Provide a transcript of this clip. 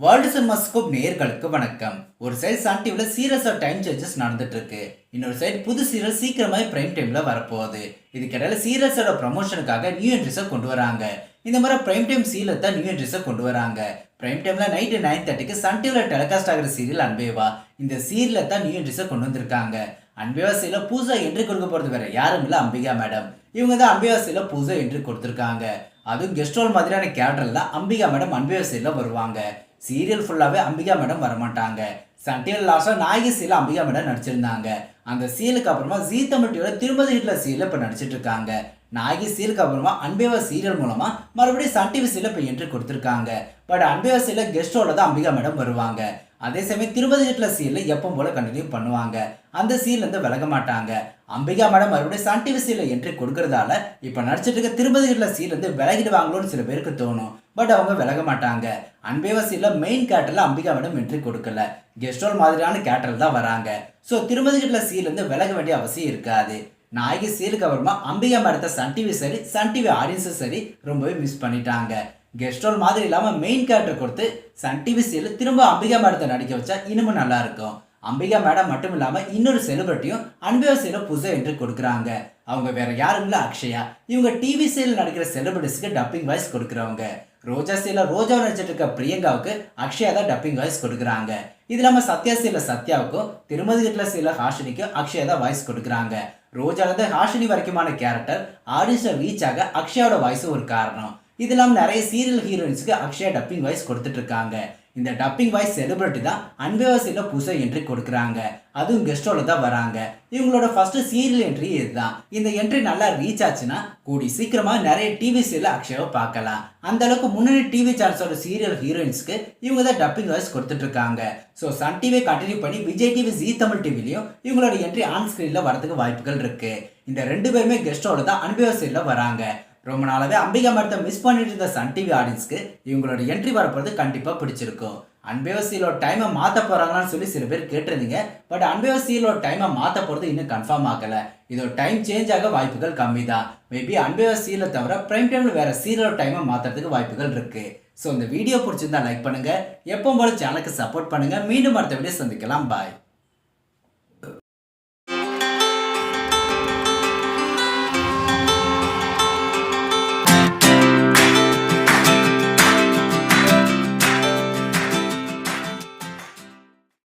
World cinemascope நேயர்களுக்கு வணக்கம். ஒரு சைடு சன் டிவில சீரியஸா டைம் சேஞ்சஸ் நடந்துட்டு இருக்கு. இன்னொரு சைடு புது சீரியல் சீக்கிரமாவே பிரைம் டைம்ல வரப்போகுது. இதுக்கிடையில சீரியல்ஸோட ப்ரமோஷனுக்காக நியூ என்ட்ரிஸை கொண்டு வராங்க. இந்த மாதிரி பிரைம் டைம் சீரியல் தான் நியூ என்ட்ரிஸை கொண்டு வராங்க. பிரைம் டைம்ல நைட்டு 9:30க்கு சன் டிவில டெலிகாஸ்ட் ஆகிற சீரியல் அன்பேவா. இந்த சீரியலை தான் நியூ என்ட்ரிஸை கொண்டு வந்திருக்காங்க. அன்பேவா சீரியல் புதுசா என்ட்ரி கொடுக்க போறது வேற யாரும் இல்லை, அம்பிகா மேடம். இவங்க தான் அன்பேவா சீரியல் புதுசா என்ட்ரி கொடுத்துருக்காங்க. அதுவும் கெஸ்ட் ரோல் மாதிரியான கேரக்டர்ல அம்பிகா மேடம் அன்பேவா சீரியல் வருவாங்க. சீரியல் ஃபுல்லாவே அம்பிகா மேடம் வரமாட்டாங்க. சன் டிவில லாஸ்டா நாயகி சீரியல் அம்பிகா மேடம் நடிச்சிருந்தாங்க. அந்த சீரியலுக்கு அப்புறமா ஜீ தமிழ் டிவில திருமதி ஹிட்லர் சீரியல் இப்ப நடிச்சிட்டு இருக்காங்க. நாயகி சீரியலுக்கு அப்புறமா அன்பேவா சீரியல் மூலமா மறுபடியும் சன் டிவி சீரியல் இப்ப என்ட்ரி கொடுத்திருக்காங்க. பட் அன்பேவா சீரியல் கெஸ்ட் ரோல தான் அம்பிகா மேடம் வருவாங்க. அதே சமயம் திருமதி ஹிட்லர் சீரியல் எப்பவும் போல கண்டினியூ பண்ணுவாங்க. அந்த சீரியல் இருந்து விலக மாட்டாங்க. அம்பிகா மேடம் மறுபடியும் சன் டிவி சீரியல் என்ட்ரி கொடுக்கறதால இப்ப நடிச்சிட்டு இருக்க திருமதி ஹிட்லர் சீரியல் இருந்து விலகிடுவாங்களோன்னு சில பேருக்கு தோணும். பட் அவங்க விலக மாட்டாங்க. அன்பேவா சீரியல் மெயின் கேரக்டர்ல அம்பிகா மேடம் என்ட்ரி கொடுக்கல. கெஸ்ட் ரோல் மாதிரியான கேரக்டர் தான் வராங்க. ஸோ திருமதி ஹிட்லர் சீரியல் இருந்து விலக வேண்டிய அவசியம் இருக்காது. நாயகி சீரியலுக்கு அப்புறமா அம்பிகா மேடத்தை சன் டிவி சரி, சன் டிவி ஆடியன்ஸும் சரி ரொம்பவே மிஸ் பண்ணிட்டாங்க. கெஸ்ட் ரோல் மாதிரி இல்லாம மெயின் கேரக்டர் கொடுத்து சன் டிவி சீரியல் திரும்ப அம்பிகா மேடத்தை நடிக்க வச்சா இன்னமும் நல்லா இருக்கும். அம்பிகா மேடம் மட்டும் இல்லாம இன்னொரு செலிபிரிட்டியும் அன்பேவா சீரியல் புதுசா என்ட்ரி கொடுக்குறாங்க. அவங்க வேற யாரும் இல்ல, அக்ஷயா. இவங்க டிவி சீரியல் நடிக்கிற செலிபிரிட்டிஸ்க்கு டப்பிங் வாய்ஸ் கொடுக்குறவங்க. ரோஜா சீரியல் ரோஜாவை நடிச்சிட்டு இருக்க பிரியங்காவுக்கு அக்ஷயா தான் டப்பிங் வாய்ஸ் கொடுக்குறாங்க. இது இல்லாம சத்யா சீரியல் சத்யாவுக்கும் திருமதி ஹிட்லர் சீரியல் ஹாஷினிக்கும் அக்ஷயா தான் வாய்ஸ் கொடுக்குறாங்க. ரோஜால இருந்து ஹாஷினி வரைக்குமான கேரக்டர் ஆடிஷன் ரீச் ஆக அக்ஷயாவோட வாய்ஸும் ஒரு காரணம். இது இல்லாமல் நிறைய சீரியல் ஹீரோயின்ஸ்க்கு அக்ஷயா டப்பிங் வாய்ஸ் கொடுத்துட்டு இருக்காங்க. இந்த டப்பிங் வாய்ஸ் செலிபிரிட்டி தான் அன்பேவா சீரியல் புதுசா என்ட்ரி கொடுக்குறாங்க. அதுவும் கெஸ்டோல தான் வராங்க. இவங்களோட ஃபர்ஸ்ட் சீரியல் என்ட்ரி இதுதான். இந்த என்ட்ரி நல்லா ரீச் ஆச்சுன்னா கூடி சீக்கிரமா நிறைய டிவி சீரியல் அக்ஷயாவை பார்க்கலாம். அந்த அளவுக்கு முன்னணி டிவி சேனல்ஸோட சீரியல் ஹீரோயின்ஸ்க்கு இவங்க தான் டப்பிங் வாய்ஸ் கொடுத்துட்டு இருக்காங்க. ஸோ சன் டிவியை கண்டினியூ பண்ணி விஜய் டிவி, ஜீ தமிழ் டிவிலையும் இவங்களோட என்ட்ரி ஆன் ஸ்கிரீன்ல வரதுக்கு வாய்ப்புகள் இருக்கு. இந்த ரெண்டு பேருமே கெஸ்டோட தான் அன்பேவா சீரியல்ல வராங்க. ரொம்ப நாளாவே அம்பிகா மேடத்தை மிஸ் பண்ணிட்டு இருந்த சன் டிவி ஆடியன்ஸ்க்கு இவங்களோட என்ட்ரி வரப்போறது கண்டிப்பா பிடிச்சிருக்கும். அன்பேவா சீரியலோட டைமை மாற்ற போறாங்கன்னு சொல்லி சில பேர் கேட்டிருந்தீங்க. பட் அன்பேவா சீரியலோட டைமை மாற்ற போறது இன்னும் கன்ஃபார்ம் ஆகல. இதோட டைம் சேஞ்ச் ஆக வாய்ப்புகள் கம்மி தான். மேபி அன்பேவா சீரியலை தவிர பிரைம் டைம்ல வேற சீரியலோட டைமை மாற்றுறதுக்கு வாய்ப்புகள் இருக்கு. ஸோ இந்த வீடியோ பிடிச்சிருந்தா லைக் பண்ணுங்க. எப்பவும் போல சேனலுக்கு சப்போர்ட் பண்ணுங்க. மீண்டும் அடுத்த வீடியோ சந்திக்கலாம். பாய்.